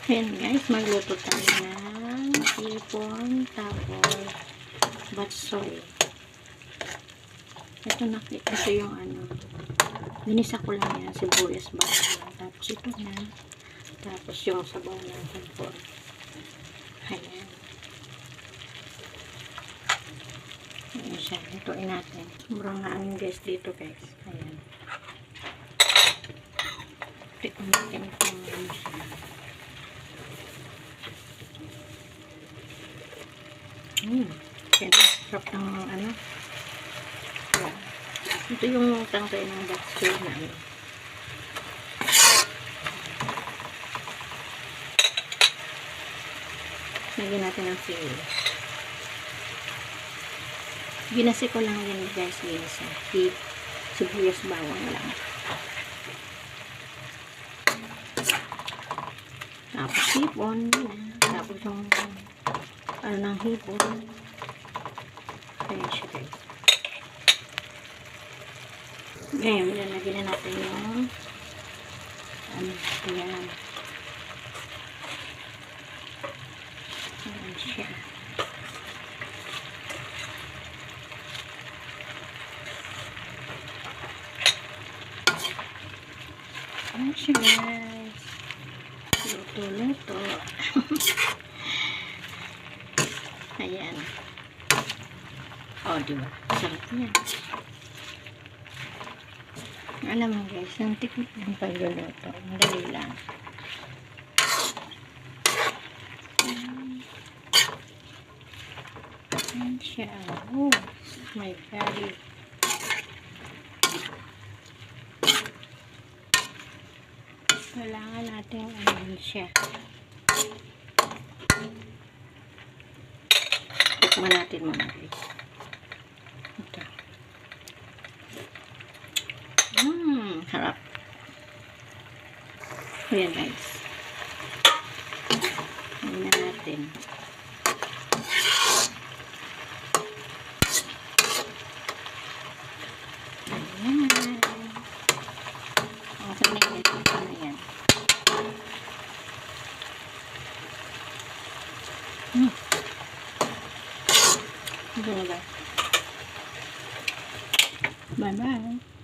Ayan guys, magluto tayo ng hipon, tapos batsoy. Ito yung ginisa ko lang yan, sibuyas, bawang. Tapos ito na. Tapos yung sabaw ng hipon. Ayan. Ayan siya. Lutuin natin. Sobrang namin guys dito guys. Ayan. Tikman natin kung ano siya. Kaya sarap ng yeah. Ito yung tangkay ng batsoy namin. Lagyan natin ng sili. Ginasi ko lang yan guys, ginasa. Sibuyas, bawang lang. Tapos hipon. Tapos yung ng hipon. Ayan siya guys. Ngayon, lalagyan na natin yung ayan. Ayan siya. Ayan siya guys. Luto-luto. Ayan. O, diba? Sarap yan. Alam mo guys, yung tikit ng pagluluto. Madali lang. Ayan siya. Oh, my God. Kailangan natin siya. Tikman natin muna guys. Ito. Harap. Ayan guys. Ayan na natin. Ayan. Okay na yan. Ayan. Ito na ba? Bye-bye.